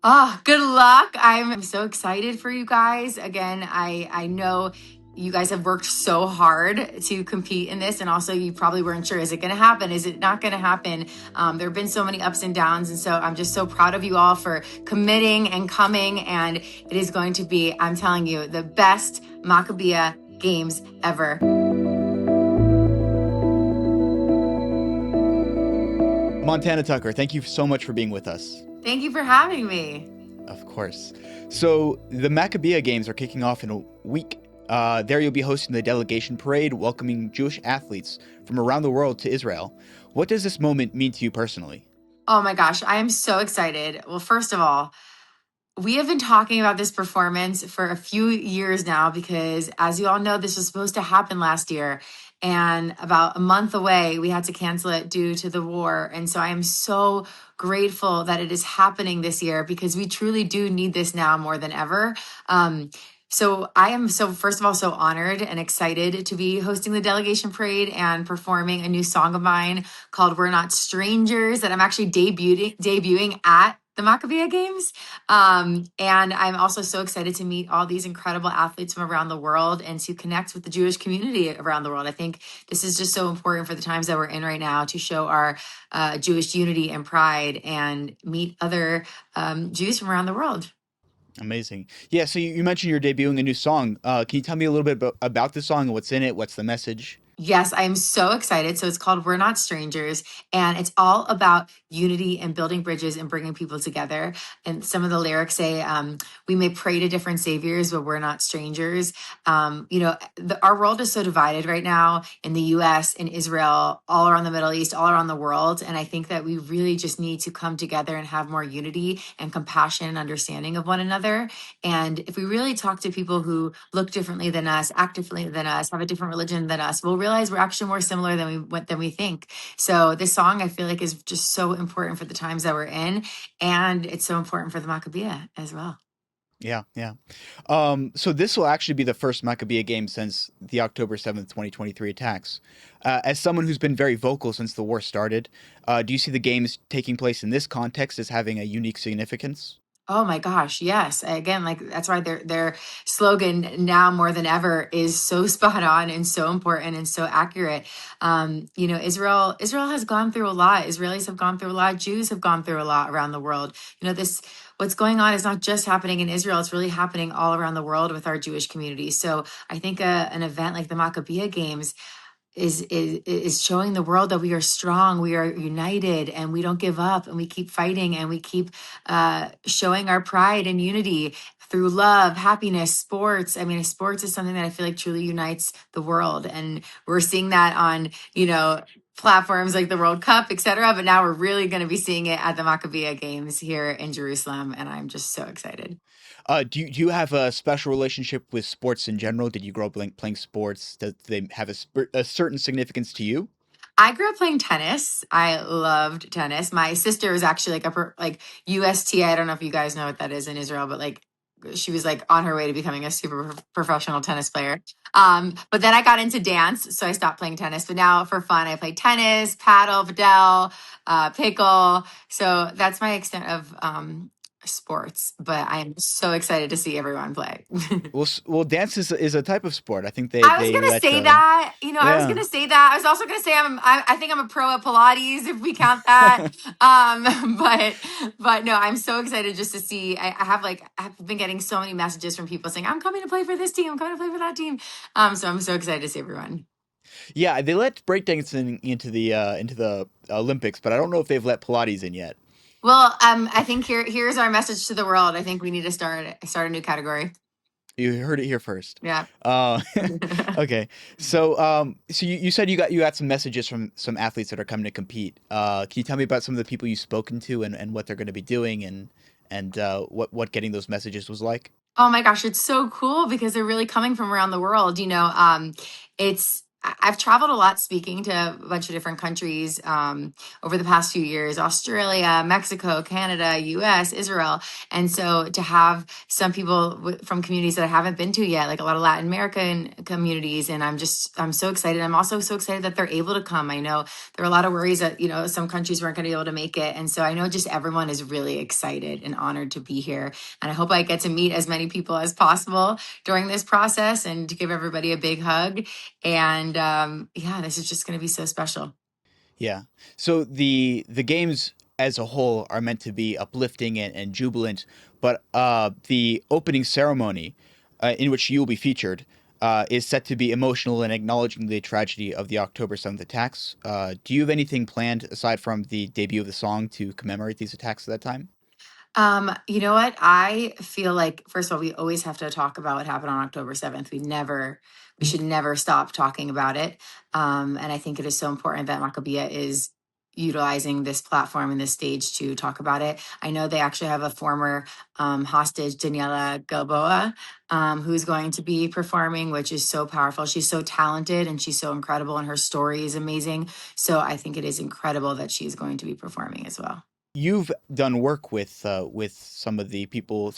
Oh, good luck. I'm so excited for you guys. Again, I know you guys have worked so hard to compete in this, and also you probably weren't sure, is it going to happen? Is it not going to happen? There have been so many ups and downs, and so I'm just so proud of you all for committing and coming, and it is going to be, I'm telling you, the best Maccabiah Games ever. Montana Tucker, thank you so much for being with us. Thank you for having me. Of course. So the Maccabiah Games are kicking off in a week. There you'll be hosting the delegation parade, welcoming Jewish athletes from around the world to Israel. What does this moment mean to you personally? Oh my gosh, I am so excited. Well, first of all, we have been talking about this performance for a few years now because, as you all know, this was supposed to happen last year. And about a month away, we had to cancel it due to the war. And so I am so grateful that it is happening this year because we truly do need this now more than ever. So I am first of all, so honored and excited to be hosting the delegation parade and performing a new song of mine called We're Not Strangers that I'm actually debuting at the Maccabiah Games. And I'm also so excited to meet all these incredible athletes from around the world and to connect with the Jewish community around the world. I think this is just so important for the times that we're in right now to show our Jewish unity and pride and meet other Jews from around the world. Amazing. Yeah, so you mentioned you're debuting a new song. Can you tell me a little bit about the song and what's in it? What's the message? Yes, I'm so excited. So it's called We're Not Strangers, and it's all about unity and building bridges and bringing people together. And some of the lyrics say, we may pray to different saviors, but we're not strangers. Our world is so divided right now in the US, in Israel, all around the Middle East, all around the world. And I think that we really just need to come together and have more unity and compassion and understanding of one another. And if we really talk to people who look differently than us, act differently than us, have a different religion than us, we'll realize we're actually more similar than we think. So this song I feel like is just so important for the times that we're in, and it's so important for the Maccabiah as well. Yeah, yeah. So this will actually be the first Maccabiah game since the October 7th, 2023 attacks. As someone who's been very vocal since the war started, do you see the games taking place in this context as having a unique significance? Oh my gosh, yes. Again, like that's why their slogan now more than ever is so spot on and so important and so accurate. Israel has gone through a lot. Israelis have gone through a lot. Jews have gone through a lot around the world. This what's going on is not just happening in Israel, it's really happening all around the world with our Jewish community. So I think an event like the Maccabiah Games is showing the world that we are strong, we are united, and we don't give up, and we keep fighting, and we keep showing our pride and unity through love, happiness, sports. I mean, sports is something that I feel like truly unites the world, and we're seeing that on platforms like the World Cup, etc. But now we're really going to be seeing it at the Maccabiah Games here in Jerusalem, and I'm just so excited. Do you have a special relationship with sports in general? Did you grow up playing sports? Do they have a certain significance to you? I grew up playing tennis. I loved tennis. My sister was actually like USTA. I don't know if you guys know what that is in Israel, but like she was like on her way to becoming a super professional tennis player. But then I got into dance, so I stopped playing tennis. But now for fun, I play tennis, paddle, padel, pickle. So that's my extent of sports. But I am so excited to see everyone play. Well, dance is a type of sport. I think they I was they gonna let say that. I was yeah. gonna say that. I was also gonna say I think I'm a pro at Pilates if we count that. But no, I'm so excited just to see. I've been getting so many messages from people saying I'm coming to play for this team. I'm coming to play for that team. So I'm so excited to see everyone. Yeah, they let breakdancing into the Olympics, but I don't know if they've let Pilates in yet. Well, I think here's our message to the world. I think we need to start a new category. You heard it here first. Yeah. Uh, okay. So you said you got some messages from some athletes that are coming to compete. Can you tell me about some of the people you've spoken to and what they're going to be doing and what getting those messages was like? Oh my gosh, it's so cool because they're really coming from around the world. It's I've traveled a lot speaking to a bunch of different countries over the past few years: Australia, Mexico, Canada, US, Israel. And so to have some people from communities that I haven't been to yet, like a lot of Latin American communities, and I'm so excited. I'm also so excited that they're able to come. I know there are a lot of worries that, some countries weren't going to be able to make it. And so I know just everyone is really excited and honored to be here. And I hope I get to meet as many people as possible during this process and to give everybody a big hug. And yeah, this is just going to be so special. Yeah. So the games as a whole are meant to be uplifting and jubilant, but the opening ceremony, in which you will be featured, is set to be emotional and acknowledging the tragedy of the October 7th attacks. Do you have anything planned aside from the debut of the song to commemorate these attacks at that time? You know what? I feel like, first of all, we always have to talk about what happened on October 7th. We should never stop talking about it. And I think it is so important that Maccabiah is utilizing this platform and this stage to talk about it. I know they actually have a former hostage, Daniela Gilboa, who's going to be performing, which is so powerful. She's so talented and she's so incredible, and her story is amazing. So I think it is incredible that she's going to be performing as well. You've done work with some of the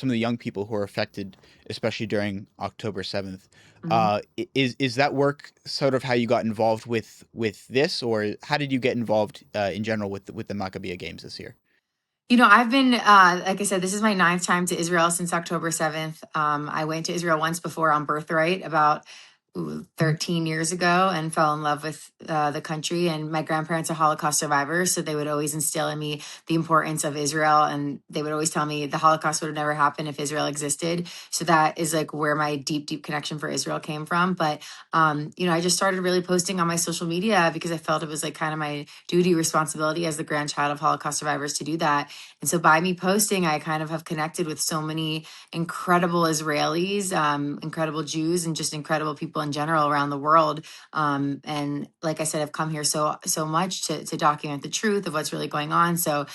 young people who are affected, especially during October 7th. Mhm. Is that work sort of how you got involved with this, or how did you get involved in general with the Maccabiah Games this year? I've been, like I said, this is my ninth time to Israel since October 7th. I went to Israel once before on birthright about 13 years ago and fell in love with the country. And my grandparents are Holocaust survivors. So they would always instill in me the importance of Israel. And they would always tell me the Holocaust would have never happened if Israel existed. So that is like where my deep, deep connection for Israel came from. But, I just started really posting on my social media because I felt it was like kind of my duty, responsibility as the grandchild of Holocaust survivors to do that. And so by me posting, I kind of have connected with so many incredible Israelis, incredible Jews, and just incredible people in general around the world. And like I said, I've come here so much to document the truth of what's really going on. So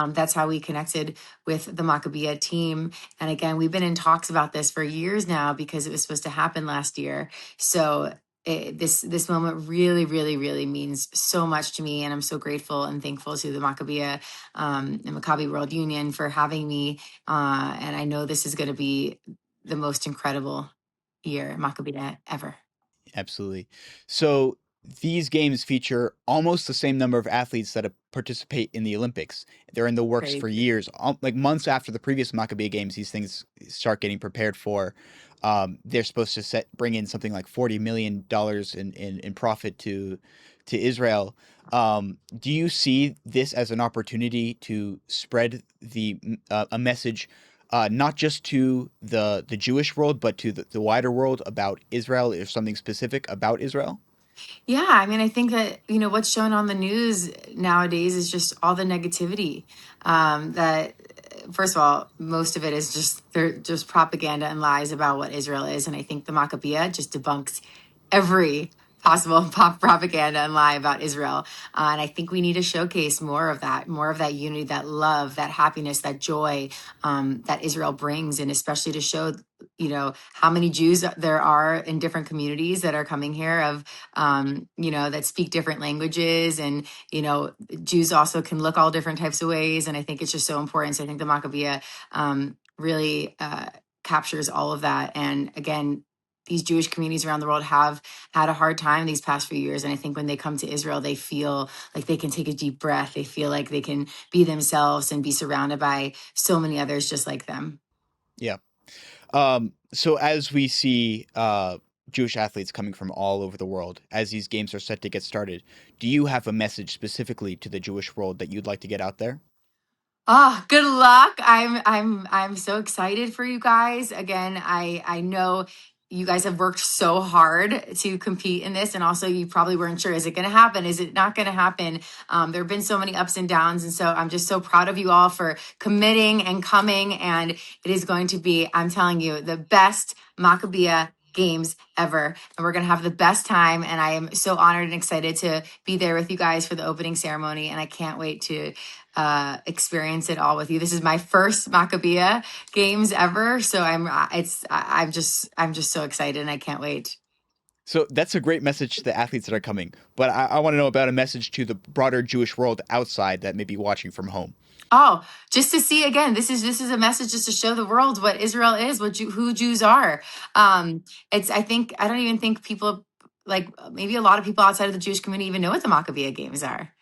that's how we connected with the Maccabiah team. And again, we've been in talks about this for years now because it was supposed to happen last year. So this moment really, really, really means so much to me, and I'm so grateful and thankful to the Maccabiah and Maccabi World Union for having me. And I know this is going to be the most incredible year Maccabi ever. Absolutely. So these games feature almost the same number of athletes that participate in the Olympics. They're in the works for Crazy. years, like months after the previous Maccabi Games. These things start getting prepared for. They're supposed to bring in something like $40 million in profit to Israel. Do you see this as an opportunity to spread a message not just to the Jewish world, but to the wider world about Israel, or something specific about Israel? Yeah, I mean, I think that, what's shown on the news nowadays is just all the negativity. That first of all, most of it is they're just propaganda and lies about what Israel is. And I think the Maccabiah just debunks every possible propaganda and lie about Israel. And I think we need to showcase more of that unity, that love, that happiness, that joy that Israel brings, and especially to show, how many Jews there are in different communities that are coming here of, that speak different languages. And, Jews also can look all different types of ways. And I think it's just so important. So I think the Maccabiah really captures all of that. And again, these Jewish communities around the world have had a hard time these past few years. And I think when they come to Israel, they feel like they can take a deep breath. They feel like they can be themselves and be surrounded by so many others just like them. Yeah. So as we see Jewish athletes coming from all over the world, as these games are set to get started, do you have a message specifically to the Jewish world that you'd like to get out there? Oh, good luck. I'm so excited for you guys. Again, I know you guys have worked so hard to compete in this, and also you probably weren't sure, is it going to happen? Is it not going to happen? There have been so many ups and downs, and so I'm just so proud of you all for committing and coming, and it is going to be, I'm telling you, the best Maccabiah games ever, and we're going to have the best time, and I am so honored and excited to be there with you guys for the opening ceremony, and I can't wait to experience it all with you. This is my first Maccabiah games ever, so I'm just so excited and I can't wait. So that's a great message to the athletes that are coming. But I want to know about a message to the broader Jewish world outside that may be watching from home. Oh, just to see again, this is a message just to show the world what Israel is, who Jews are. It's I think I don't even think people like maybe a lot of people outside of the Jewish community even know what the Maccabiah Games are.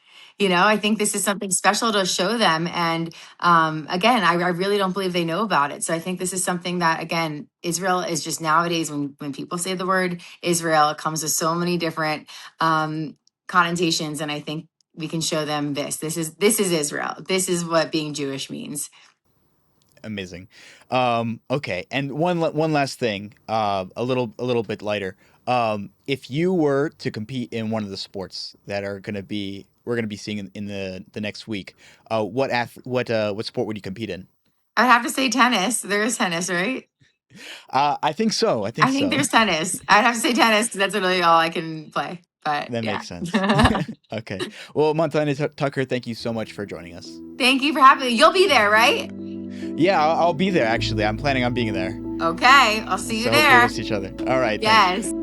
I think this is something special to show them. And again, I really don't believe they know about it. So I think this is something that, again, Israel is just nowadays when people say the word Israel, it comes with so many different connotations. And I think we can show them this. This is Israel. This is what being Jewish means. Amazing. Okay, and one last thing, a little bit lighter. If you were to compete in one of the sports that we're gonna be seeing in the next week, what sport would you compete in? I'd have to say tennis. There is tennis, right? I think so. I think I think so. there's tennis. I'd have to say tennis because that's really all I can play. But That yeah. makes sense. Okay. Well, Montana Tucker, thank you so much for joining us. Thank you for having me. You'll be there, right? Yeah, I'll be there. Actually, I'm planning on being there. Okay. I'll see you So hopefully we'll there. see each other. All right. Thanks. Yes.